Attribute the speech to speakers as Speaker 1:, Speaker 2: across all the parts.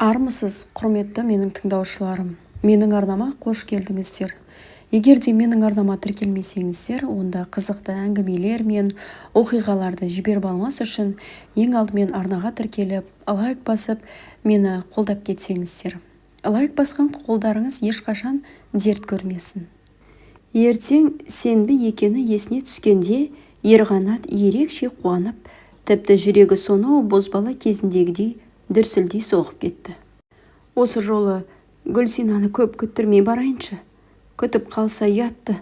Speaker 1: Армысыз, құрметті менің тыңдаушыларым. Менің арнама қош келдіңіздер. Егер де менің арнама тіркелмесеңіздер, онда қызықты әңгімелер мен оқиғаларды жіберіп алмас үшін ең алдымен арнаға тіркеліп, лайк басып, мені қолдап кетсеңіздер. Лайк басқан қолдарыңыз ешқашан дерт көрмесін. Ертең сенбі екені есіне түскенде Ерқанат ерекше қуанып, тіпті жүрегі сонау бозбала кезіндегідей дүрсілдей соғып кетті. Осы жолы Гүлсинаны көп күттірмей барайыншы. Күтіп қалса ятты.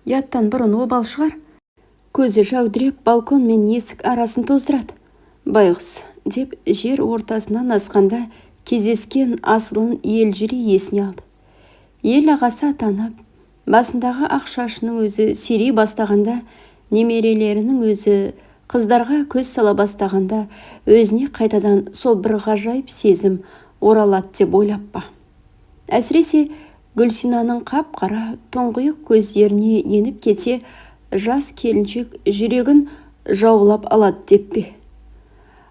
Speaker 1: Яттан бұрын обал шығар. Көзі жәудіреп балкон мен есік арасын тоздырады. Байғұс, деп жер ортасынан асқанда кездескен асылын елжіре есіне алды. Ел ағасы атанып, басындағы ақ шашының өзі сирей бастағанда, немерелерінің өзі қыздарға көз сала бастағанда, өзіне қайтадан сол бір ғажайып сезім оралады деп ойлап па. Әсіресе Гүлсинаның қап-қара тоңғиық көздеріне еніп кетсе, жас келіншек жүрегін жаулап алады деп пе.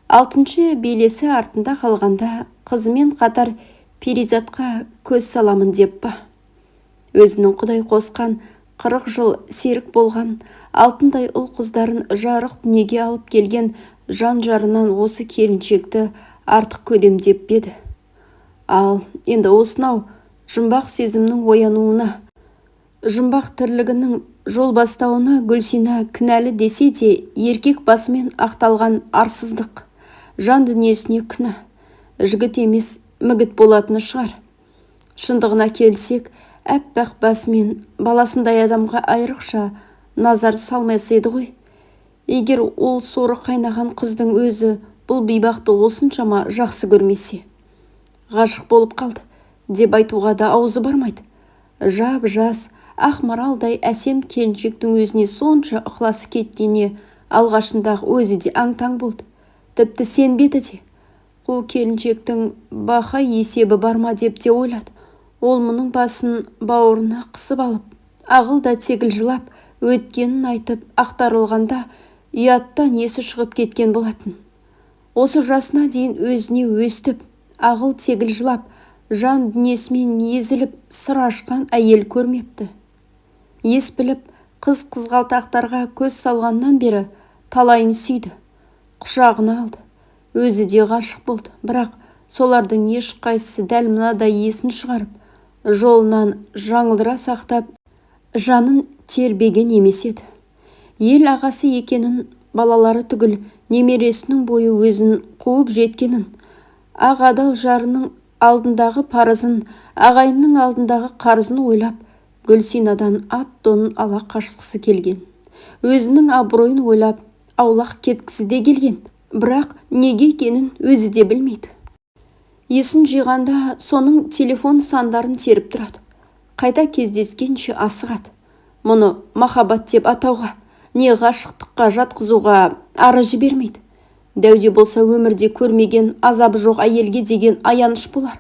Speaker 1: Алтыншы белесі артында қалғанда қызымен қатар Перизатқа көз саламын деп па. Өзінің құдай қосқан 40 жыл серік болған алтындай ұл қыздарын жарық дүниеге алып келген жан жарынан осы келіншекті артық көрем деп беді. Ал енді осынау жұмбақ сезімнің оянуына, жұмбақ тірлігінің жол бастауына Гүлсина кінәлі десе де, еркек басымен ақталған арсыздық, жан дүниесіне күнә, жігіт емес мігіт болатыны шығар. Шындығына келсек, әппақ басымен баласындай адамға айрықша назар салмаса еді ғой. Егер ол соры қайнаған қыздың өзі бұл бейбақты осыншама жақсы көрмесе. Ғашық болып қалды деп айтуға да аузы бармайды. Жап-жас, ақ маралдай әсем келіншектің өзіне сонша ықыласы кеткеніне алғашындағы өзі де аң-таң болды. Тіпті сенбеді де. Қу келіншектің бақа есебі бар ма деп те ойлады. Ол мұның басын бауырына қысып алып, ағыл да тегіл жылап, өткенін айтып ақтарылғанда ұяттан есі шығып кеткен болатын. Осы жасына дейін өзіне өстіп, ағыл тегіл жылап, жан дүниесімен езіліп сыр ашқан әйел көрмепті. Ес біліп, қыз-қызғалтақтарға көз салғаннан бері талайын сүйді, құшағына алды. Өзі де ғашық болды, бірақ солардың ешқайсысы дәл мынадай есін шығарып, жолынан жаңылдыра сақтап, жанын тербеген емес еді. Ел ағасы екенін, балалары түгіл немересінің бойы өзін қуып жеткенін, ақ адал жарының алдындағы парызын, ағайынның алдындағы қарызын ойлап, Гүлсинадан ат-тонын ала қашқысы келген. Өзінің абыройын ойлап, аулақ кеткісі де келген. Бірақ неге екенін өзі де білмейді. Есін жиғанда соның телефон сандарын теріп тұрады. Қайта кездескенше асығады. Мұны махаббат деп атауға, не ғашықтыққа жатқызуға ары жібермейді. Дәуде болса өмірде көрмеген азабы жоқ әйелге деген аяныш болар.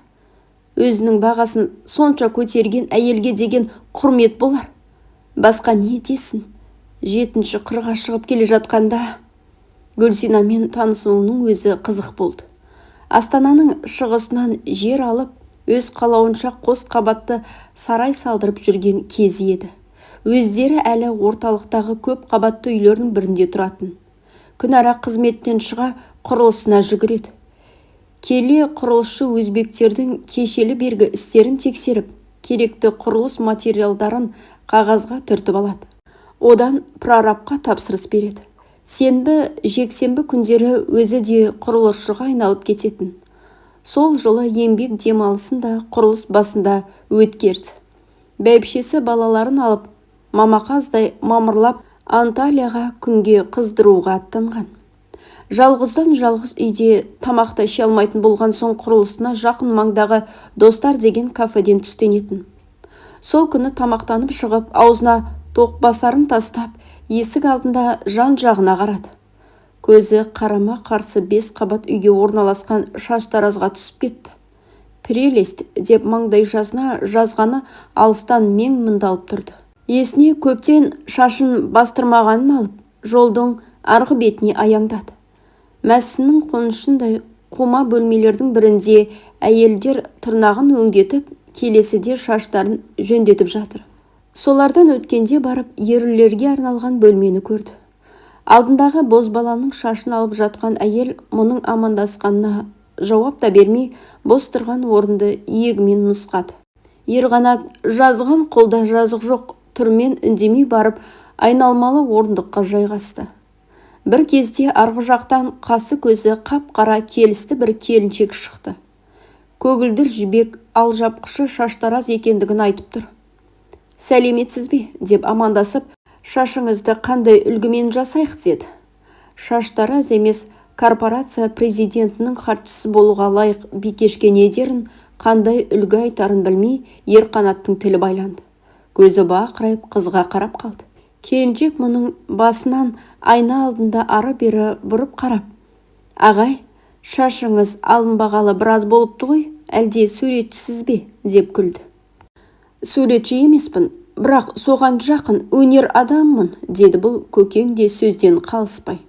Speaker 1: Өзінің бағасын сонша көтерген әйелге деген құрмет болар. Басқа не десін? 7-ші қырға шығып келе жатқанда Гүлсинамен танысуының өзі қызық болды. Астананың шығысынан жер алып, өз қалауынша қос қабатты сарай салдырып жүрген кезі еді. Өздері әлі орталықтағы көп қабатты үйлердің бірінде тұратын. Күнара қызметтен шыға құрылысына жүгіреді. Келе құрылысшы өзбектердің кешелі бергі істерін тексеріп, керекті құрылыс материалдарын қағазға түртіп алады. Одан прорабқа тапсырыс береді. Сенбі, жексенбі күндері өзі де құрылысшыға айналып кететін. Сол жылы еңбек демалысын да құрылыс басында өткерді. Бәйбішесі балаларын алып, мамақаздай мамырлап Анталияға күнге қыздыруға аттанған. Жалғыздан жалғыз үйде тамақта іше алмайтын болған соң құрылысына жақын маңдағы достар деген кафеден түстенетін. Сол күні тамақтанып шығып, аузына тоқбасарын тастап, есік алдында жан-жағына қарады. Көзі қарама қарсы 5 қабат үйге орналасқан шаштаразға түсіп кетті. Прелесть деп маңдайшасына жазғаны алыстан мен мұндалып тұрды. Есіне көптен шашын бастырмағанын алып, жолдың арғы бетіне аяңдады. Мәсінің қонышындай қума бөлмелердің бірінде әйелдер тырнағын өңдетіп, келесіде шаштарын жөндетіп жатыр. Солардан өткенде барып ерлерге арналған бөлмені көрді. Алдындағы бозбаланың шашын алып жатқан әйел мұның амандасқанына жауап та бермей, бос тұрған орынды иегімен нұсқады. Ерғанат жазған қолда жазық жоқ түрмен үндемей барып айналмалы орындыққа жайғасты. Бір кезде арғы жақтан қасы көзі қап-қара келісті бір келіншек шықты. Көгілдір жібек алжапқышы шаштараз екендігін айтып тұр. «Сәлеметсіз бе?» деп амандасып, «Шашыңызды қандай үлгімен жасайық?» деді. Шаштараз емес, корпорация президентінің хатшысы болуға лайық Бикешке не дерін, қандай үлгі айтарын білмей, Ерқанаттың тілі байланды. Көзі бақырайып қызға қарап қалды. Келіншек мұның басынан айна алдында ары-бері бұрып қарап, «Ағай, шашыңыз алынбағалы біраз болыпты ғой, әлде суретшісіз бе?» деп күлді. «Суретші емеспін, бірақ соған жақын өнер адаммын», деді бұл көкең де сөзден қалыспай.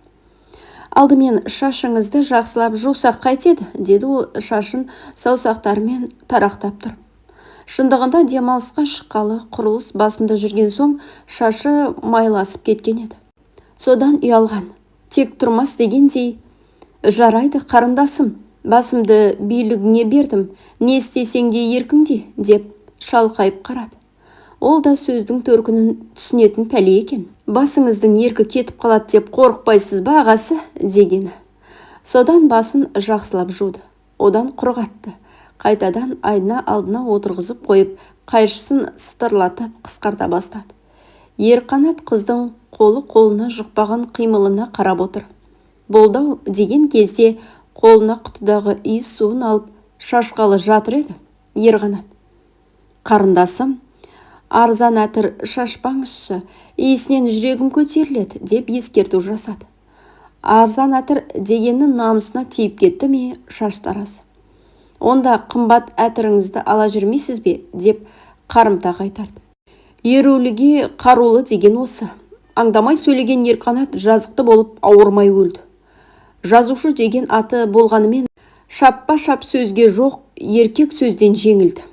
Speaker 1: «Алдымен шашыңызды жақсылап жусақ қайтеді?» деді ол шашын саусақтарымен тарақтап тұрып. Шындығында демалысқа шыққалы құрылыс басында жүрген соң шашы майласып кеткен еді. Содан ұялған, тек тұрмас дегендей, «Жарайды, қарындасым, басымды билігіңе бердім, не істесең де еркіңде?» деп шалқайып қарады. Ол да сөздің төркінін түсінетін пәле екен. «Басыңыздың еркі кетіп қалады деп қорықпайсыз ба, ағасы?» дегені. Содан басын жақсылап жуды, одан құрғатты. Қайтадан айна алдына отырғызып қойып, қайшысын сытырлатып қысқарта бастады. Ерқанат қыздың қолына жұқпаған қимылына қарап отыр. «Болдау» деген кезде қолына құтыдағы иіс суын алып шашқалы жатыр еді. Ерқанат: «Қарындасым, арзан әтір шашпаңызшы, иісінен жүрегім көтеріледі» деп ескерту жасады. Арзан әтір дегеннің намысына тиіп кетті ме Шаштараз. «Онда қымбат әтіріңізді ала жүрмейсіз бе?» деп қарымта қайтарды. «Еруліге қарулы деген осы». Аңдамай сөйлеген Ерқанат жазықты болып ауырмай өлді. Жазушы деген аты болғанымен шаппа-шап сөзге жоқ, еркек сөзден жеңілді.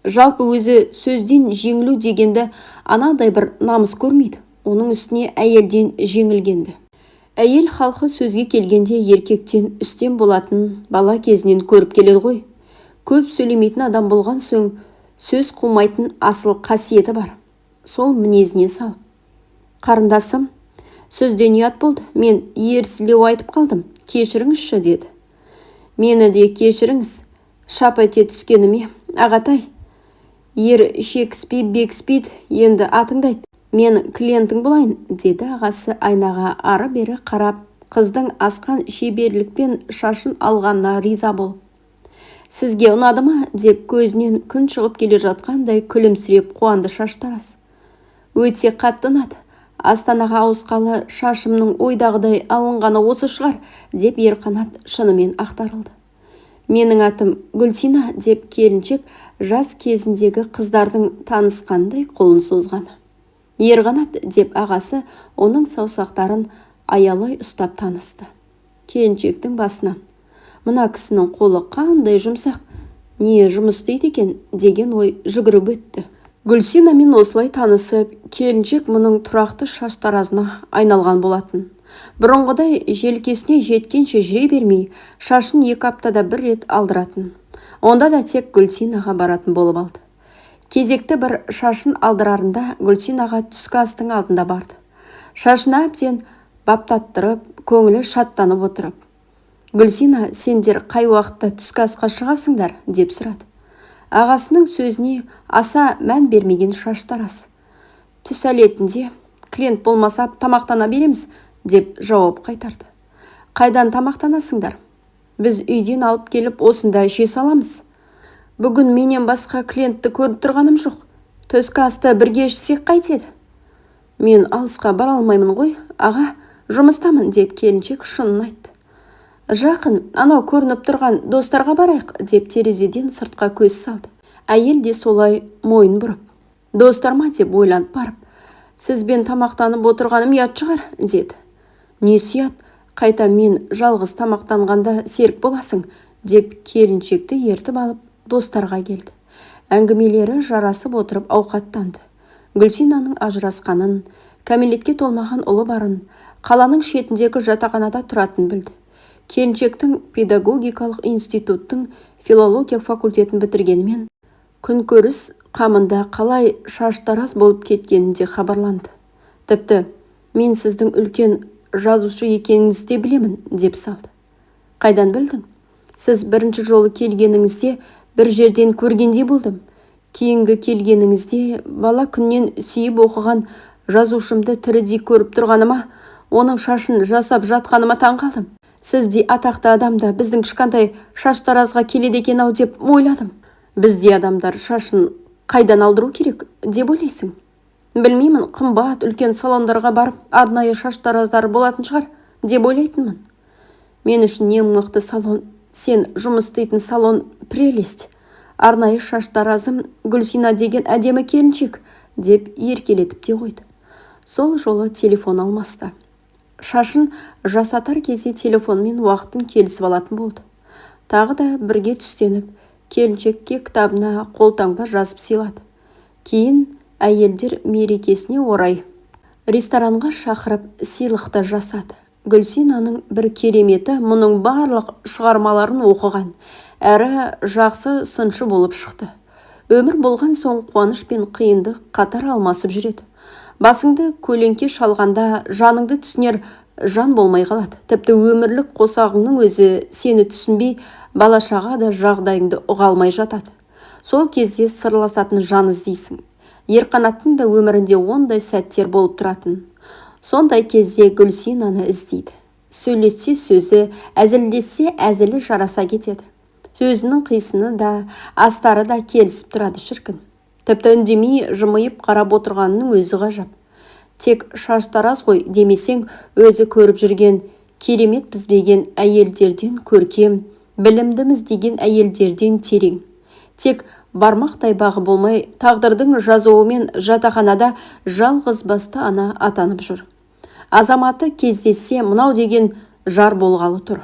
Speaker 1: Жалпы өзі сөзден жеңілу дегенді анадай бір намыс көрмейді. Оның үстіне әйелден жеңілгенді. Әйел халқы сөзге келгенде еркектен үстем болатын бала кезінен көріп келеді ғой. Көп сөйлемейтін адам болған соң сөз қумайтын асыл қасиеті бар. Сол мінезіне салып: «Қарындасым, сөзден ұят болды, мен ерсілеу айтып қалдым, кешіріңізші» деді. «Мені де кешіріңіз, шап ете түскеніме, ағатай. Ер шекіспей бекіспейді, енді атыңды айт, мен клиентің болайын» деді ағасы айнаға ары-бері қарап, қыздың асқан шеберлікпен шашын алғанына риза болып. «Сізге ұнады ма?» деп көзінен күн шығып келе жатқандай күлімсіреп қуанды Шаштараз. «Өте қатты ұнады. Астанаға ауысқалы шашымның ойдағыдай алынғаны осы шығар» деп Ерқанат шынымен ақтарылды. «Менің атым Гүлсина» деп келіншек жас кезіндегі қыздардың танысқандай қолын созғаны. «Ерғанат» деп ағасы оның саусақтарын аялай ұстап танысты. Келіншектің басынан: «Мына кісінің қолы қандай жұмсақ, не жұмыс істейді екен?» деген ой жүгіріп өтті. Гүлсинамен осылай танысып, келіншек мұның тұрақты Шаштаразына айналған болатын. Бұрынғыдай желкесіне жеткенше жүре бермей, шашын 2 аптада бір рет алдыратын. Онда да тек Гүлсинаға баратын болып алды. Кезекті бір шашын алдырарында Гүлсинаға түскі астың алдында барды. Шашына әбден баптаттырып, көңілі шаттанып отырып: «Гүлсина, сендер қай уақытта түскі асқа шығасыңдар?» деп сұрады. Ағасының сөзіне аса мән бермеген Шаштараз: «Түс әлетінде, клиент болмаса тамақтана береміз» деп жауап қайтарды. «Қайдан тамақтанасыңдар? Біз үйден алып келіп осында іше саламыз. Бүгін менен басқа клиентті көріп тұрғаным жоқ. Түскі асты бірге ішсек қайтеді?» «Мен алысқа бара алмаймын ғой, аға, жұмыстамын» деп келіншек шынын айтты. «Жақын, анау көрініп тұрған достарға барайық» деп терезеден сыртқа көз салды. Әйел де солай мойын бұрып: «Достар ма?» деп ойланып барып: «Сізбен тамақтанып отырғаным ұят шығар» деді. «Не ұят, Қайта мен жалғыз тамақтанғанда серік боласың, деп келіншекті ертіп алып достарға келді. Әңгімелері жарасып отырып ауқаттанды. Гүлсинаның ажырасқанын, кәмелетке толмаған ұлы барын, қаланың шетіндегі жатақханада тұратын білді. Келіншектің педагогикалық институттың филология факультетін бітіргенімен күнкөріс қамында қалай шаштараз болып кеткенінде хабарланды. Тіпті мен сіздің үлкен жазушы екеніңізді де білемін, деп салды. Қайдан білдің? Сіз бірінші жолы келгеніңізде бір жерден көргендей болдым. Кейінгі келгеніңізде бала күннен сүйіп оқыған жазушымды тірідей көріп тұрғаныма, оның шашын жасап жатқаныма таң қалдым. Сіздей атақты адамда біздің кішкентай шаштаразға келеді екен-ау деп ойладым. Бізде адамдар шашын қайдан алдыру керек деп ойлайсың? Білмеймін, қымбат үлкен салондарға барып, арнайы шаштараздар болатын шығар деп ойлайтынмын. Мен үшін ең мықты салон, сен жұмыс істейтін салон прелесть. Арнайы шаштаразым Гүлсина деген әдемі келіншек, деп еркелетіп те қойды. Сол жолы телефон алмасты. Шашын жасатар кезде телефонмен уақытын келісіп алатын болды. Тағы да бірге түстеніп, келіншекке кітабына қолтаңба жазып сыйлады. Кейін әйелдер мерекесіне орай ресторанға шақырып сыйлықты жасады. Гүлсинаның бір кереметі мұның барлық шығармаларын оқыған, әрі жақсы сыншы болып шықты. Өмір болған соң қуаныш пен қиындық қатар алмасып жүреді. Басыңды көлеңке шалғанда жаныңды түсінер жан болмай қалады. Тіпті өмірлік қосағыңның өзі сені түсінбей, балашаға да жағдайыңды ұға алмай жатады. Сол кезде сырласатын жан іздейсің. Ерқанаттың да өмірінде ондай сәттер болып тұратын. Сондай кезде Гүлсинаны іздейді. Сөйлессе сөзі, әзілдесе әзілі жараса кетеді. Сөзінің қисыны да, астары да келісіп тұрады шіркін. Тіпті үндемей жымиып қарап отырғанның өзі ғажап. Тек шаштараз ғой демесең, өзі көріп жүрген керемет бізбеген әйелдерден көркем, білімдіміз деген әйелдерден терең. Тек бармақтай бағы болмай, тағдырдың жазуымен жатақханада жалғыз басты ана атанып жүр. Азаматы кездессе мынау деген жар болғалы тұр.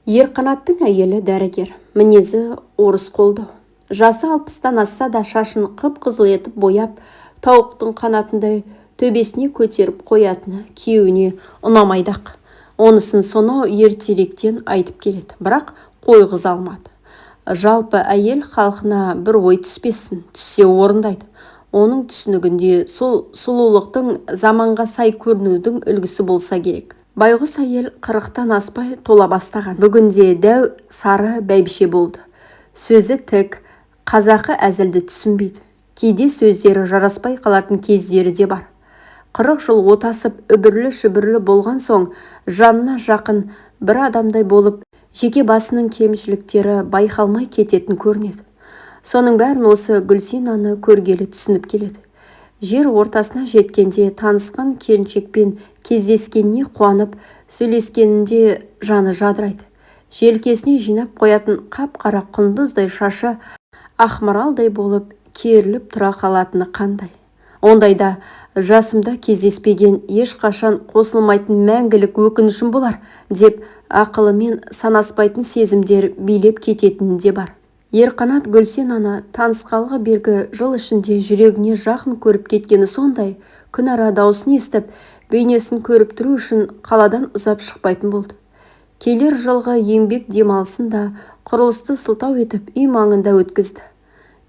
Speaker 1: Ерқанаттың әйелі дәрігер, мінезі орыс қолды. Жасы 60-тан асса да шашын қып-қызыл етіп бояп, тауықтың қанатындай төбесіне көтеріп қоятыны күйеуіне ұнамайдақ. Онысын сонау ертеректен айтып келеді, бірақ қойғыза алмады. Жалпы әйел халқына бір ой түспесін, түссе орындайды. Оның түсінігінде сол сұлулықтың заманға сай көрінудің үлгісі болса керек. Байғұс әйел 40-тан аспай тола бастаған. Бүгінде дәу сары бәйбіше болды. Сөзі тік, қазақы әзілді түсінбейді. Кейде сөздері жараспай қалатын кездері де бар. 40 жыл отасып үбірлі-шүбірлі болған соң жанына жақын бір адамдай болып, жеке басының кемшіліктері байқалмай кететін көрінеді. Соның бәрін осы Гүлсинаны көргелі түсініп келеді. Жер ортасына жеткенде танысқан келіншекпен кездескеніне қуанып, сөйлескенінде жаны жадырайды. Желкесіне жинап қоятын қап-қара құндыздай шашы ақмаралдай болып керіліп тұра қалатыны қандай. Ондайда жасымда кездеспеген, ешқашан қосылмайтын мәңгілік өкінішім болар, деп ақылымен санаспайтын сезімдер билеп кететінінде бар. Ерқанат Гүлсинаны танысқалғы бергі жыл ішінде жүрегіне жақын көріп кеткені сондай, күн ара даусын естіп, бейнесін көріп тұру үшін қаладан ұзап шықпайтын болды. Келер жылғы еңбек демалысын да құрылысты сылтау етіп үй маңында өткізді.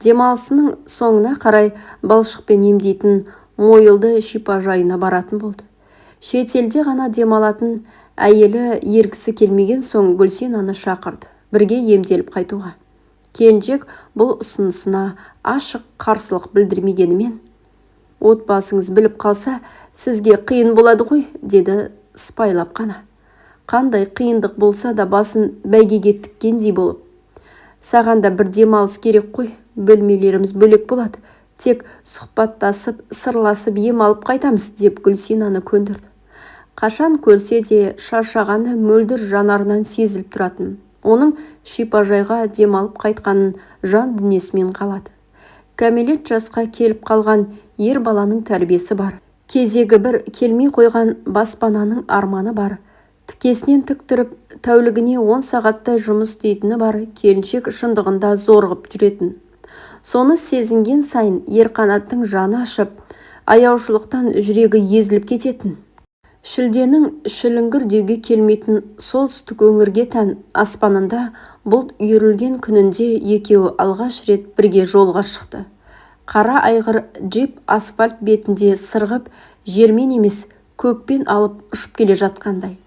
Speaker 1: Демалысының соңына қарай балшықпен емдейтін мойылды шипажайына баратын болды. Шетелде ғана демалатын әйелі ергісі келмеген соң Гүлсинаны шақырды, бірге емделіп қайтуға. Келіншек бұл ұсынысына ашық қарсылық білдірмегенімен, отбасыңыз біліп қалса, сізге қиын болады ғой, деді сыпайылап қана. Қандай қиындық болса да басын бәйгеге тіккендей болып. Саған да бір демалыс керек қой, бөлмелеріміз бөлек болады. Тек сұхбаттасып, сырласып ем алып қайтамыз, деп Гүлсинаны көндірді. Қашан көрсе де шаршағаны мөлдір жанарынан сезіліп тұратын. Оның шипажайға демалып қайтқанын жан дүниесімен қалады. Кәмелет жасқа келіп қалған ер баланың тәрбиесі бар. Кезегі бір келмей қойған баспананың арманы бар. Тікесінен тік тұрып, тәулігіне 10 сағаттай жұмыс істейтіні бар, келіншек шындығында зорғып жүретін. Соны сезінген сайын Ерқанаттың жаны ашып, аяушылықтан жүрегі езіліп кететін. Шілденің шіліңгір деуге келмейтін солтүстік өңірге тән аспанында бұлт үйірілген күнінде екеуі алғаш рет бірге жолға шықты. Қара айғыр джип асфальт бетінде сырғып, жермен емес көкпен алып ұшып келе жатқандай.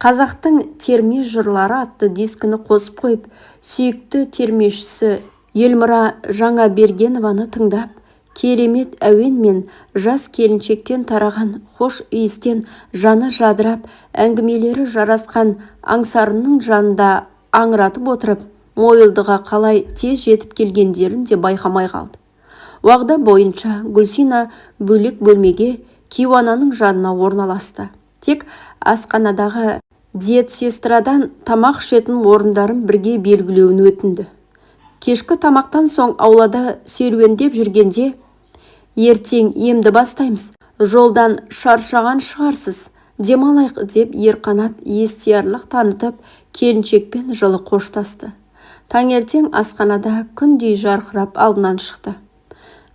Speaker 1: Қазақтың терме жырлары атты дискіні қосып қойып, сүйікті термешісі Елміра Жаңабергенованы тыңдап, керемет әуен мен жас келіншектен тараған хош иістен жаны жадырап, әңгімелері жарасқан аңсарының жанында аңыратып отырып, Мойылдыға қалай тез жетіп келгендерін де байқамай қалды. Уағда бойынша Гүлсина бөлек бөлмеге Кейуананың жанына орналасты. Тек асханадағы диетсестрадан тамақ ішетін орындарын бірге белгілеуін өтінді. Кешкі тамақтан соң аулада серуендеп жүргенде, ертең емді бастаймыз, жолдан шаршаған шығарсыз, демалайық деп Ерқанат естиярлық танытып, келіншекпен жылы қоштасты. Таңертең асханада күндей жарқырап алдынан шықты.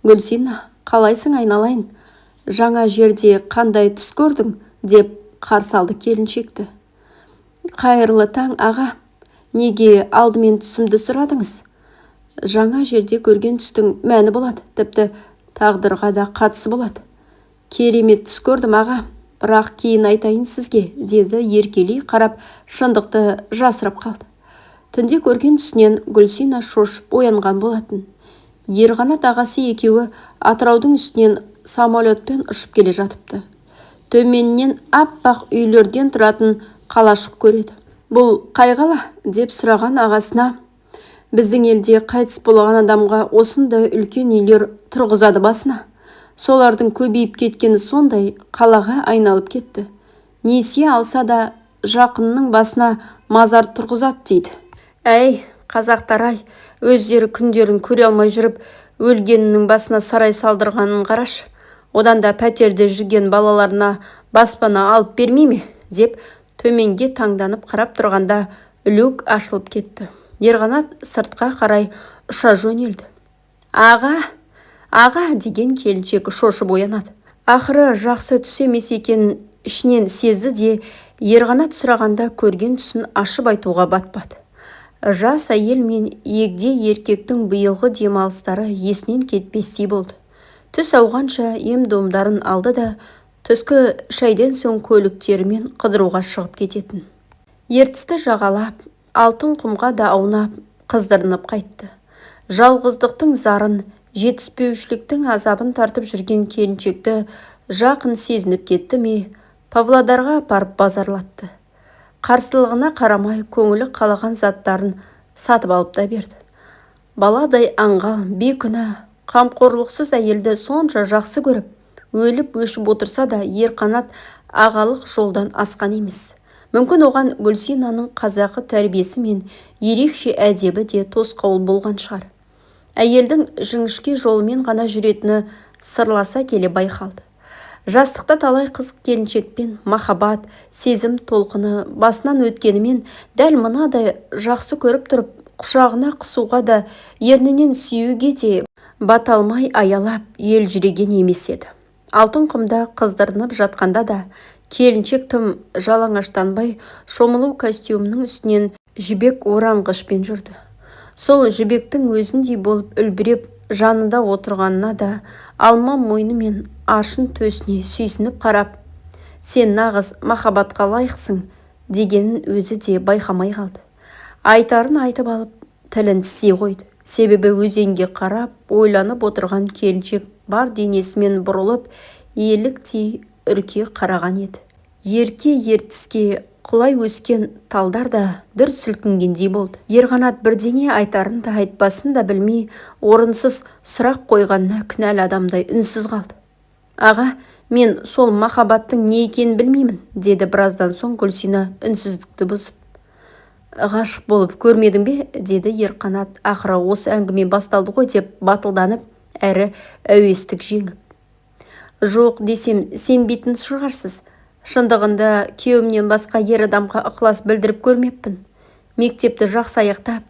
Speaker 1: Гүлсина, қалайсың айналайын? Жаңа жерде қандай түс көрдің? Деп қарсы алды келіншекті. Қайырлы таң, аға. Неге алдымен түсімді сұрадыңыз? Жаңа жерде көрген түстің мәні болады, тіпті тағдырға да қатысы болады. Керемет түс көрдім, аға. Бірақ кейін айтайын сізге, деді еркелей қарап, шындықты жасырып қалды. Түнде көрген түсінен Гүлсина шошып оянған болатын. Ерқанат ағасы екеуі Атыраудың үстінен самолетпен ұшып келе жатыпты. Төменнен аппақ үйлерден тұратын қалашық көреді. Бұл қай қала? Деп сұраған ағасына, біздің елде қайтыс болған адамға осындай үлкен үйлер тұрғызады басына. Солардың көбейіп кеткені сондай қалаға айналып кетті. Несие алса да жақынның басына мазар тұрғызады дейді. Әй, қазақтар-ай, өздері күндерін көре алмай жүріп, өлгенінің басына сарай салдырғанын қараш. Одан да пәтерде жүрген балаларына баспана алып бермей ме? Деп төменге таңданып қарап тұрғанда люк ашылып кетті. Ерқанат сыртқа қарай ұша жөнелді. Аға деген келіншек шошып оянады. Ақыры жақсы түс емес екенін ішінен сезді де, Ерқанат сұрағанда көрген түсін ашып айтуға батпады. Жас әйел мен егде еркектің биылғы демалыстары есінен кетпестей болды. Түс ауғанша ем-домдарын алды да, түскі шайдан соң көліктерімен қыдыруға шығып кететін. Ертісті жағалап, алтын құмға да аунап, қыздырынып қайтты. Жалғыздықтың зарын, жетіспеушіліктің азабын тартып жүрген келіншекті жақын сезініп кетті ме, Павлодарға апарып базарлатты. Қарсылығына қарамай көңілі қалаған заттарын сатып алып та берді. Баладай аңғал, бейкүнә, қамқорлықсыз әйелді сонша жақсы көріп, өліп өшіп отырса да Ерқанат ағалық жолдан асқан емес. Мүмкін оған Гүлсинаның қазақы тәрбиесі мен ерекше әдебі де тосқауыл болған шығар. Әйелдің жіңішке жолымен ғана жүретіні сырласа келе байқалды. Жастықта талай қыз келіншекпен махаббат, сезім толқыны басынан өткенімен дәл мынадай жақсы көріп тұрып, құшағына қысуға да, ернінен сүюге де бата алмай аялап ел жүреген емес еді. Алтын құмда қыздырынып жатқанда да келіншек тым жалаңаштанбай шомылу костюмінің үстінен жібек оранғышпен жүрді. Сол жібектің өзіндей болып үлбіреп жанында отырғанына да алма мойны мен ашын төсіне сүйсініп қарап, сен нағыз махаббатқа лайықсың дегенін өзі де байқамай қалды. Айтарын айтып алып, тілін тістей қойды. Себебі өзенге қарап, ойланып отырған келіншек бар денесімен бұрылып, еліктей үрке қараған еді. Ерке ертіске құлай өскен талдар да дүр сілкінгендей болды. Ерқанат бірдеңе айтарын да айтпасын да білмей, орынсыз сұрақ қойғанына кінәлі адамдай үнсіз қалды. Аға, мен сол махаббаттың не екенін білмеймін, деді біраздан соң Гүлсина үнсіздікті бұзып. Ғашық болып көрмедің бе? Деді Ерқанат ақыры осы әңгіме басталды ғой деп батылданып, әрі әуестік жеңіп. Жоқ десем, сенбейтін шығарсыз. Шындығында күйеуімнен басқа ер адамға ықылас білдіріп көрмеппін. Мектепті жақсы аяқтап,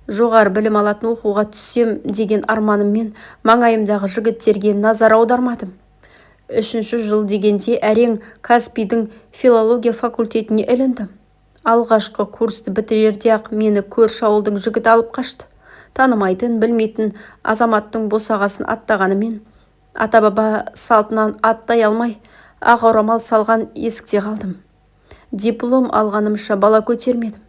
Speaker 1: жоғары білім алатын оқуға түссем деген арманыммен маңайымдағы жігіттерге назар аудармадым. 3-ші жыл дегенде әрең Каспийдің филология факультетіне іліндім. Алғашқы курсты бітірерде-ақ мені көрші ауылдың жігіт алып қашты. Танымайтын, білмейтін азаматтың босағасын аттағанымен, ата-баба салтынан аттай алмай, ақ орамал салған есікте қалдым. Диплом алғанымша бала көтермедім.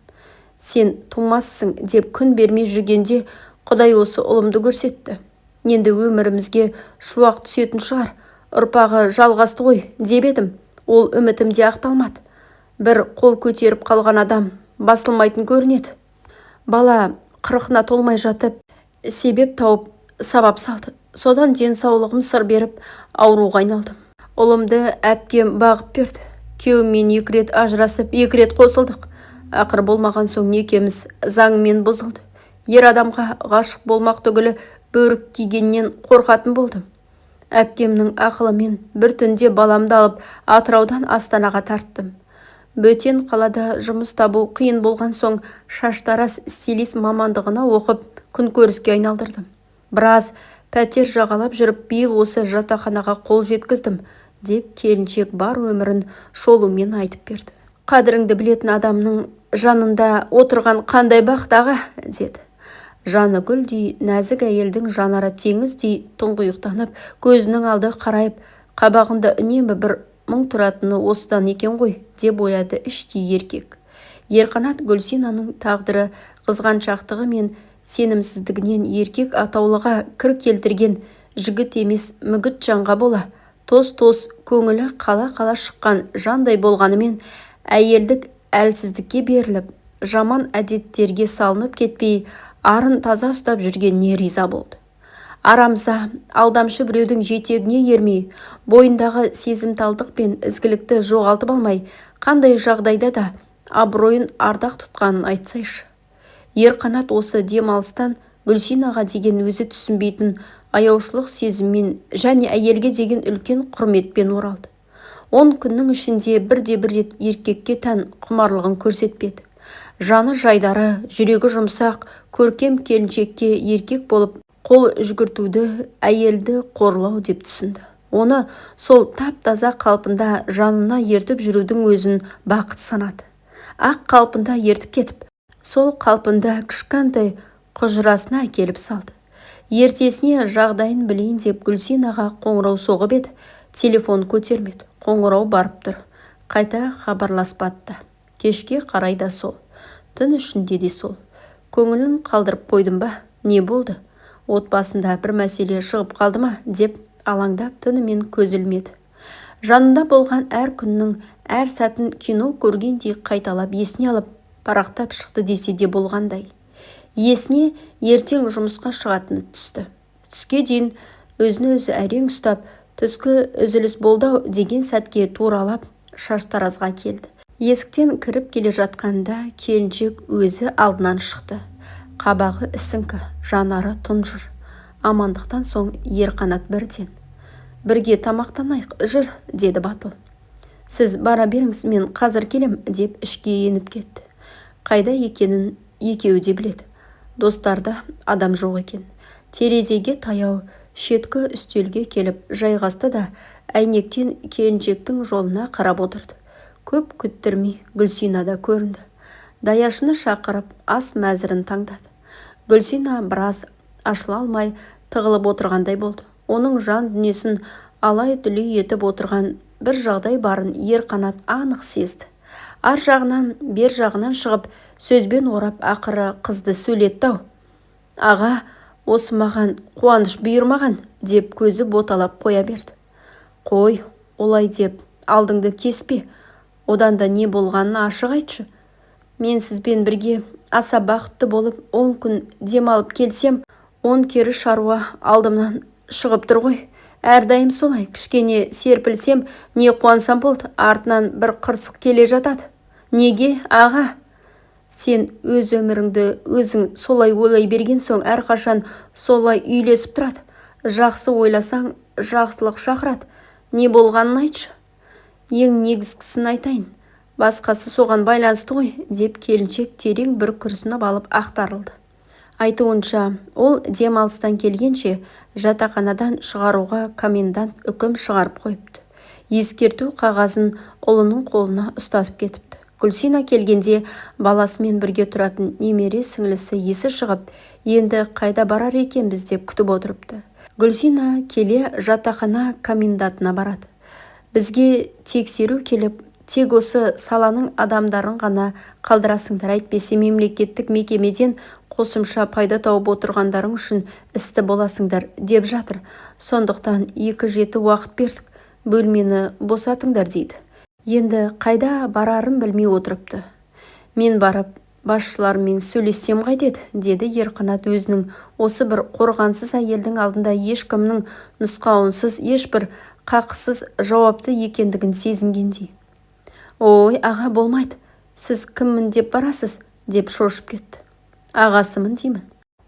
Speaker 1: Сен тумассың деп күн бермей жүргенде Құдай осы ұлымды көрсетті. Енді өмірімізге шуақ түсетін шығар, ұрпағы жалғасты ғой деп едім. Ол үмітім де ақталмады. Бір қол көтеріп қалған адам басылмайтын көрінеді. Бала 40-на толмай жатып, себеп тауып сабап салды. Содан денсаулығым сыр беріп, ауруға айналдым. Ұлымды әпкем бағып берді. Күйеуіммен 2 рет ажырасып, 2 рет қосылдық. Ақыр болмаған соң некеміз заңмен бұзылды. Ер адамға ғашық болмақ түгілі бөрік кигеннен қорқатын болдым. Әпкемнің ақылымен бір түнде баламды алып Атыраудан Астанаға тарттым. Бөтен қалада жұмыс табу қиын болған соң шаштараз стилист мамандығына оқып күнкөріске айналдырдым. Біраз пәтер жағалап жүріп, биыл осы жатақханаға қол жеткіздім деп келіншек бар өмірін шолумен айтып берді. Қадіріңді білетін адамның жанында отырған қандай бақыт аға, деді. Жаны гүлдей, нәзік әйелдің жанары теңіздей тұңғиықтанып, көзінің алды қарайып, қабағында үнемі бір мұң тұратыны осыдан екен ғой, деп ойлады іштей еркек. Ерқанат Гүлсинаның тағдыры қызғаншақтығы мен сенімсіздігінен еркек атаулыға кір келтірген жігіт емес мүгіт жанға бола, тос-тос көңілі қала-қала шыққан жандай болғанымен, әйелдік әлсіздікке беріліп, жаман әдеттерге салынып кетпей, арын таза ұстап жүргеніне риза болды. Арамза, алдамшы біреудің жетегіне ермей, бойындағы сезімталдық пен ізгілікті жоғалтып алмай, қандай жағдайда да абыройын ардақ тұтқанын айтсайшы. Ерқанат осы демалыстан Гүлсинаға деген өзі түсінбейтін аяушылық сезіммен және әйелге деген үлкен құрметпен оралды. 10 күннің ішінде бірде-бір рет еркекке тән құмарлығын көрсетпеді. Жаны жайдары, жүрегі жұмсақ, көркем келіншекке еркек болып қол жүгіртуді әйелді қорлау деп түсінді. Оны сол тап-таза қалпында жанына ертіп жүрудің өзін бақыт санады. Ақ қалпында ертіп кетіп, сол қалпында кішкентай құжырасына әкеліп салды. Ертесіне жағдайын білейін деп Гүлсинаға қоңырау соғып еді, телефон көтермеді. Қоңырау барып тұр. Қайта хабарласпады. Кешке қарай да сол. Түн ішінде де сол. Көңілін қалдырып қойдым ба? Не болды? Отбасында бір мәселе шығып қалды ма? Деп алаңдап түнімен көз ілмеді. Жанында болған әр күннің әр сәтін кино көргендей қайталап есіне алып, парақтап шықты десе де болғандай. Есіне ертең жұмысқа шығатыны түсті. Түске дейін өзін өзі әрең ұстап, түскі үзіліс болды деген сәтке туралап шаштаразға келді. Есіктен кіріп келе жатқанда келіншек өзі алдынан шықты. Қабағы ісіңкі, жанары тұнжыр. Амандықтан соң Ерқанат бірден: бірге тамақтанайық, жүр, деді батыл. Сіз бара беріңіз, мен қазір келем, деп ішке еніп кетті. Қайда екенін екеуі де біледі. Достарда адам жоқ екен. Терезеге таяу шеткі үстелге келіп жайғасты да әйнектен келіншектің жолына қарап отырды. Көп күттірмей Гүлсина да көрінді. Даяшыны шақырып ас мәзірін таңдады. Гүлсина біраз ашыла алмай тығылып отырғандай болды. Оның жан дүниесін алай-дүлей етіп отырған бір жағдай барын Ерқанат анық сезді. Ар жағынан, бер жағынан шығып, сөзбен орап ақыры қызды сөйлетті-ау. Аға, осы маған қуаныш бұйырмаған, деп көзі боталап қоя берді. Қой, олай деп алдыңды кеспе. Одан да не болғанын ашық айтшы. Мен сізбен бірге аса бақытты болып 10 күн демалып келсем, 10 кері шаруа алдымнан шығып тұр ғой. Әрдайым солай, кішкене серпілсем, не қуансам болды, артынан бір қырсық келе жатады. Неге, аға? Сен өз өміріңді өзің солай ойлай берген соң, әрқашан солай үйлесіп тұрады. Жақсы ойласаң, жақсылық шақырады. Не болғанын айтшы. Ең негізгісін айтайын. Басқасы соған байланысты ғой, деп келіншек терең бір күрсініп алып ақтарылды. Айтуынша, ол демалыстан келгенше жатақханадан шығаруға комендант үкім шығарып қойыпты. Ескерту қағазын ұлының қолына ұстатып кетіпті. Гүлсина келгенде баласымен бірге тұратын немере сіңлісі есі шығып, енді қайда барар екенбіз деп күтіп отырыпты. Гүлсина келе жатақхана комендантына барады. Бізге тексеру келіп, тек осы саланың адамдарын ғана қалдырасыңдар, әйтпесе мемлекеттік мекемеден қосымша пайда тауып отырғандарың үшін істі боласыңдар деп жатыр. Сондықтан 2-7 уақыт бердік, бөлмені босатыңдар дейді. Енді қайда барарын білмей отырыпты. Мен барып, басшылармен сөйлессем қайтеді, деді Ерқанат өзінің осы бір қорғансыз әйелдің алдында ешкімнің нұсқауынсыз, ешбір қақысыз жауапты екендігін сезінгендей. Ой, аға, болмайды. Сіз кіммін деп барасыз, деп шошып кетті. Ағасымын деймін.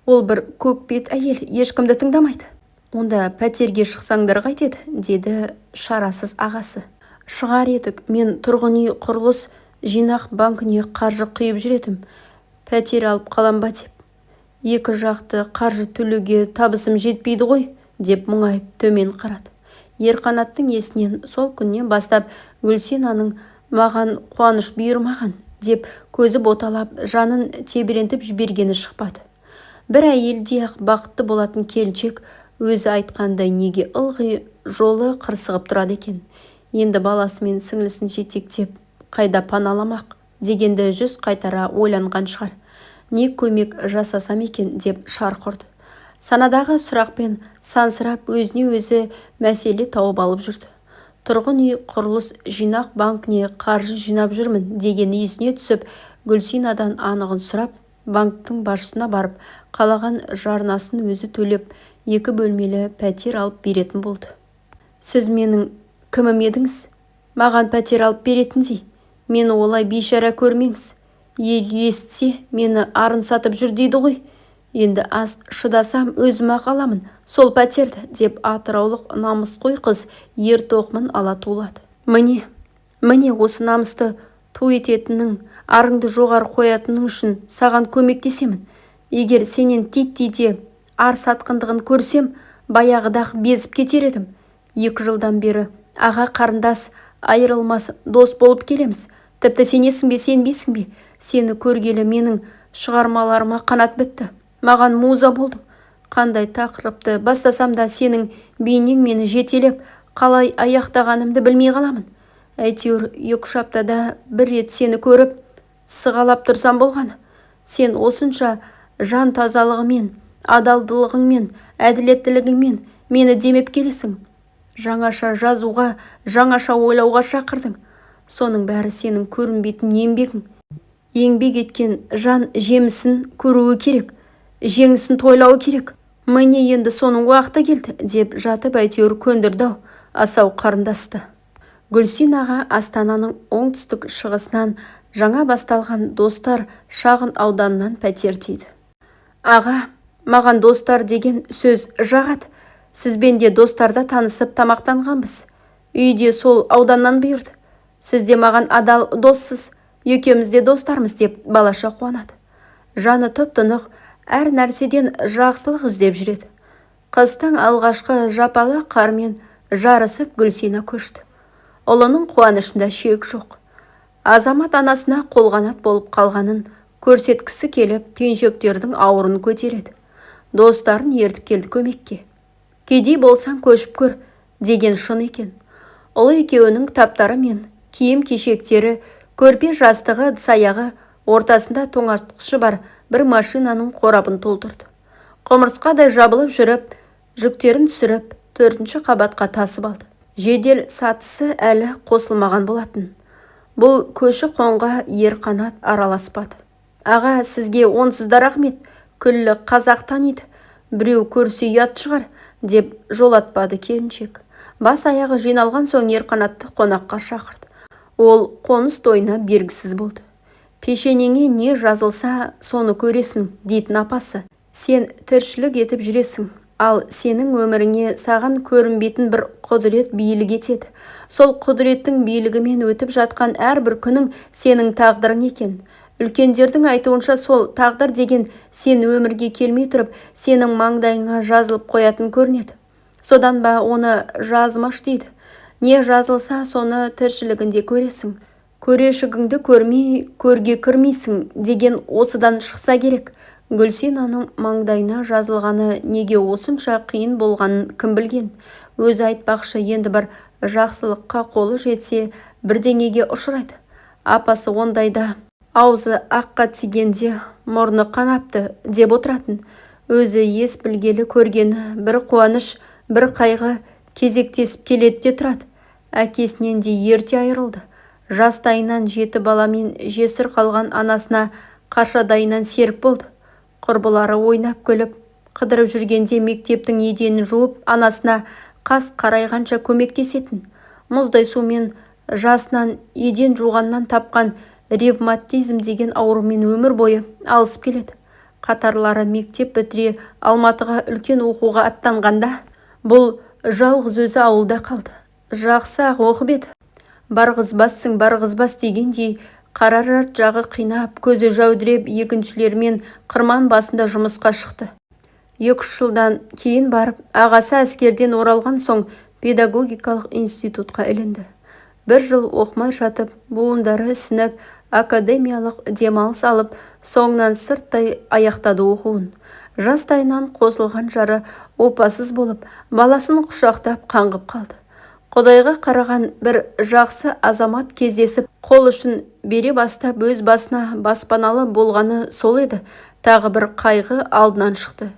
Speaker 1: Ол бір көкбет әйел, ешкімді тыңдамайды. Онда пәтерге шықсаңдар қайтеді, деді шарасыз ағасы. Шығар едік, мен тұрғын үй құрылыс жинақ банкіне қаржы құйып жүретім. Пәтер алып қалам ба деп. Екі жақты қаржы төлеуге табысым жетпейді ғой, деп мұңайып төмен қарады. Ерқанаттың есінен сол күннен бастап Гүлсинаның маған қуаныш бұйырмаған деп көзі боталап, жанын тебірентіп жібергені шықпады. Бір әйелдей-ақ бақытты болатын келіншек өзі айтқандай неге ылғи жолы қырсығып тұрады екен. Енді баласымен сіңлісін жетектеп қайда паналамақ дегенді жүз қайтара ойланған шығар. Не көмек жасасам екен деп шарқ ұрды. Санадағы сұрақпен сансырап өзіне өзі мәселе тауып алып жүрді. Тұрғын үй құрылыс жинақ банкіне қаржы жинап жүрмін дегені есіне түсіп, Гүлсинадан анығын сұрап, банктың басшысына барып, қалаған жарнасын өзі төлеп, 2 бөлмелі пәтер алып беретін болды. Сіз менің кімім едіңіз? Маған пәтер алып беретіндей. Мені олай бейшара көрмеңіз. Ел естісе, мені арын сатып жүр дейді ғой. Енді аз шыдасам өзім-ақ аламын сол пәтерді, деп атыраулық намысқой қыз ер-тоқымын ала тулады. Міне осы намысты ту ететінің, арыңды жоғары қоятының үшін саған көмектесемін. Егер сенен титтейде ар сатқындығын көрсем, баяғыдағы безіп кетер едім. 2 жылдан бері аға қарындас айырылмас дос болып келеміз. Тіпті сенесің бе, сенбейсің бе? Сені көргелі менің шығармаларыма қанат бітті. Маған муза болдың. Қандай тақырыпты бастасам да сенің бейнең мені жетелеп, қалай аяқтағанымды білмей қаламын. Әйтеуір 2-3 аптада бір рет сені көріп, сығалап тұрсам болғаны. Сен осынша жан тазалығымен, адалдылығыңмен, әділеттілігіңмен мені демеп келесің. Жаңаша жазуға, жаңаша ойлауға шақырдың. Соның бәрі сенің көрінбейтін еңбегің. Еңбек еткен жан жемісін көруі керек, жеңісін тойлауы керек. Міне енді соның уақыты келді, деп жатып әйтеуір көндірді-ау асау қарындасты. Гүлсинаға Астананың оңтүстік шығысынан жаңа басталған Достар шағын ауданынан пәтер тиді. Аға, маған достар деген сөз жағады. Сізбен де Достарда танысып тамақтанғанбыз. Үйде сол ауданнан бұйырды. Сіз де маған адал доссыз, екеуміз де достармыз, деп балаша қуанады. Жаны тұп-тұнық, әр нәрседен жақсылық іздеп жүреді. Қыстың алғашқы жапалы қармен жарысып Гүлсина көшті. Ұлының қуанышында шек жоқ. Азамат анасына қолғанат болып қалғанын көрсеткісі келіп, түйіншектердің ауырын көтереді. Достарын ертіп келді көмекке. Кедей болсаң көшіп көр, деген шын екен. Ұлы екеуінің таптары мен киім-кешектері, көрпе жастығы, саяғы, ортасында тоңазытқышы бар бір машинаның қорабын толтырды. Құмырсқадай жабылып жүріп, жүктерін түсіріп, 4-ші қабатқа тасып алды. Жедел сатысы әлі қосылмаған болатын. Бұл көші-қонға Ерқанат араласпады. Аға, сізге онсыз да рахмет, күллі қазақ таниды. Біреу көрсе ұят шығар, деп жолатпады келіншек. Бас аяғы жиналған соң Ерқанатты қонаққа шақырды. Ол қоныс тойына бергісіз болды. Пешенеңе не жазылса, соны көресің, дейтін апасы. Сен тіршілік етіп жүресің, ал сенің өміріңе саған көрінбейтін бір құдірет билік етеді. Сол құдіреттің билігімен өтіп жатқан әрбір күнің сенің тағдырың екен. Үлкендердің айтуынша сол тағдыр деген сен өмірге келмей тұрып, сенің маңдайыңа жазылып қоятын көрінеді. Содан ба оны жазмыш дейді. Не жазылса, соны тіршілігінде көресің. Көрешігіңді көрмей, көрге кірмейсің деген осыдан шықса керек. Гүлсинаның маңдайына жазылғаны неге осынша қиын болғанын кім білген. Өзі айтпақшы, енді бір жақсылыққа қолы жетсе, бірдеңеге ұшырайды. Апасы ондайда аузы аққа тигенде мұрны қанапты деп отыратын. Өзі ес білгелі көргені бір қуаныш, бір қайғы кезектесіп келеді де тұрады. Әкесінен де ерте айырылды. Жастайынан 7 баламен жесір қалған анасына қашадайынан серік болды. Құрбылары ойнап күліп, қыдырып жүргенде мектептің еденін жуып, анасына қас қарайғанша көмектесетін. Мұздай сумен жасынан еден жуғаннан тапқан ревматизм деген аурумен өмір бойы алысып келеді. Қатарлары мектеп бітіре Алматыға үлкен оқуға аттанғанда, бұл жалғыз өзі ауылда қалды. Жақсы-ақ оқып еді. Барғызбассың, барғызбас дегендей қаражат жағы қинап, көзі жәудіреп, екіншілермен қырман басында жұмысқа шықты. 2-3 жылдан кейін барып, ағасы әскерден оралған соң педагогикалық институтқа ілінді. 1 жыл оқымай жатып, буындары ісініп, академиялық демалыс алып, соңынан сырттай аяқтады оқуын. Жастайынан қосылған жары опасыз болып, баласын құшақтап қаңғып қалды. Құдайға қараған бір жақсы азамат кездесіп, қол ұшын бере бастап, өз басына баспаналы болғаны сол еді. Тағы бір қайғы алдынан шықты.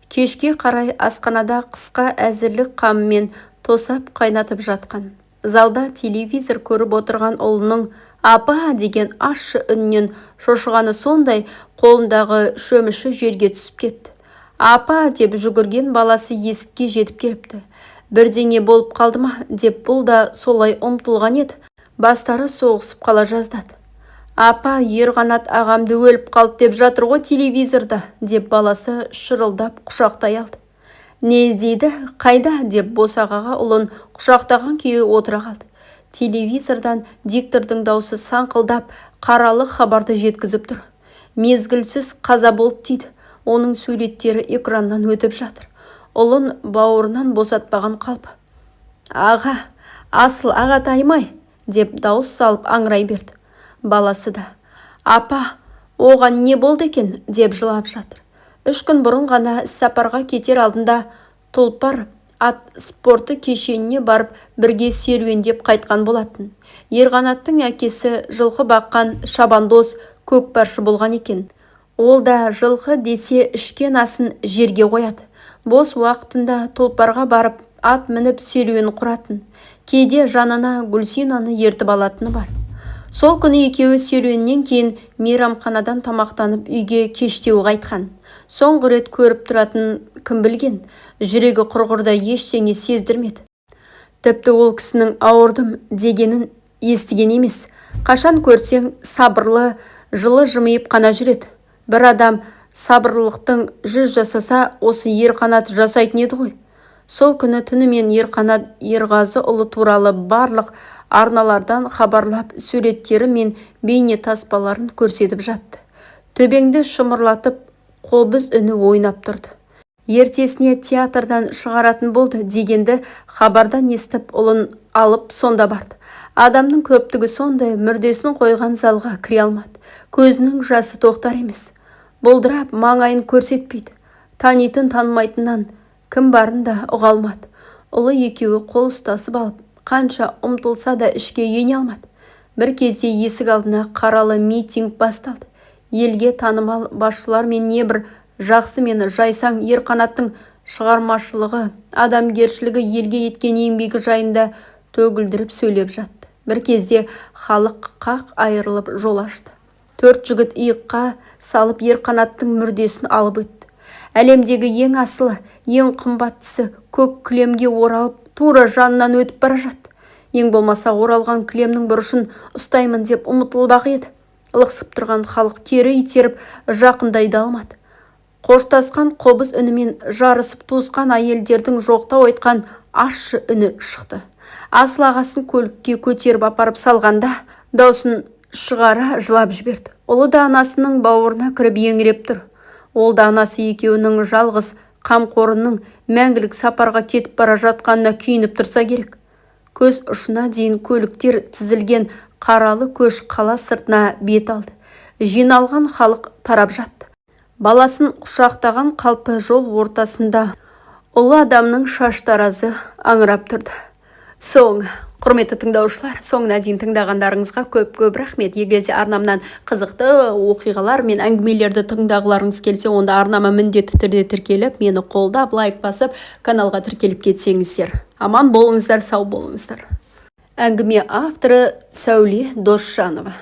Speaker 1: Кешке қарай асханада қысқа әзірлік қамымен тосап қайнатып жатқан. Залда телевизор көріп отырған ұлының «апа» деген ащы үннен шошығаны сондай, қолындағы шөміші жерге түсіп кетті. «Апа» деп жүгірген баласы есікке жетіп келіпті. Бірдеңе болып қалды ма деп бұл да солай ұмтылған еді. Бастары соғысып қала жаздады. «Апа, Ерқанат ағамды өліп қалды деп жатыр ғой телевизорда» деп баласы шырылдап құшақтай алды. «Не дейді? Қайда?» деп босағаға ұлын құшақтаған күйі отыра қалды. Телевизордан диктордың даусы саңқылдап қаралы хабарды жеткізіп тұр. «Мезгілсіз қаза болды» дейді. Оның суреттері экраннан өтіп жатыр. Ұлын бауырынан босатпаған қалпы. «Аға, асыл ағатайым-ай» деп дауыс салып аңырай берді. Баласы да «Апа, оған не болды екен?» деп жылап жатыр. 3 күн бұрын ғана сапарға кетер алдында Тұлпар ат спорты кешеніне барып бірге серуендеп қайтқан болатын. Ерқанаттың әкесі жылқы баққан шабандоз көкпаршы болған екен. Ол да жылқы десе ішкен асын жерге қояды. Бос уақытында Тұлпарға барып ат мініп серуен құратын. Кейде жанына Гүлсинаны ертіп алатыны бар. Сол күні екеуі серуеннен кейін мейрамханадан тамақтанып үйге кештеу қайтқан. Соңғы рет көріп тұратын кім білген, жүрегі құрғырда ештеңе сездірмеді. Тіпті ол кісінің ауырдым дегенін естіген емес. Қашан көрсең сабырлы, жылы жымиып қана жүреді. Бір адам сабырлықтың 100 жасаса, осы Ерқанат жасайтын еді ғой. Сол күні түнімен Ерқанат Ерғазы ұлы туралы барлық арналардан хабарлап, суреттері мен бейне таспаларын көрсетіп жатты. Төбеңді шымырлатып, қобыз үні ойнап тұрды. Ертесіне театрдан шығаратын болды дегенді хабардан естіп, ұлын алып сонда барды. Адамның көптігі сондай, мүрдесін қойған залға кіре алмады. Көзінің жасы тоқтар емес. Болдырап маңайын көрсетпейді. Танитын танымайтыннан кім барын да ұға алмады. Ұлы екеуі қол ұстасып алып, қанша ұмтылса да ішке ене алмады. Бір кезде есік алдына қаралы митинг басталды. Елге танымал басшылар мен небір жақсы мен жайсаң Ерқанаттың шығармашылығы, адамгершілігі, елге еткен еңбегі жайында төгілдіріп сөйлеп жатты. Бір кезде халық қақ айырылып жол ашты. 4 жігіт иыққа салып Ерқанаттың мүрдесін алып өтті. Әлемдегі ең асылы, ең қымбаттысы көк кілемге оралып, тура жанынан өтіп бара жатты. Ең болмаса оралған кілемнің бұрышын ұстаймын деп ұмытылып ақ еді. Лықсып тұрған халық кері итеріп жақындайды алмады. Қоштасқан қобыз үнімен жарысып туысқан әйелдердің жоқтау айтқан ащы үні шықты. Асыл ағасын көлікке көтеріп апарып салғанда даусын шығара жылап жіберді. Ұлы да анасының бауырына кіріп еңіреп тұр. Ол да анасы екеуінің жалғыз қамқорының мәңгілік сапарға кетіп бара жатқанына күйініп тұрса керек. Көз ұшына дейін көліктер тізілген қаралы көш қала сыртына бет алды. Жиналған халық тарап жатты. Баласын құшақтаған қалпы жол ортасында ұлы адамның шаштаразы аңырап тұрды. Құрметті тыңдаушылар, соңына дейін тыңдағандарыңызға көп рахмет. Егер де арнамнан қызықты оқиғалар мен әңгімелерді тыңдағыларыңыз келсе, онда арнама міндетті түрде тіркеліп, мені қолдап, лайк басып, каналға тіркеліп кетсеңіздер. Аман болыңыздар, сау болыңыздар. Әңгіме авторы Сәуле Досжанова.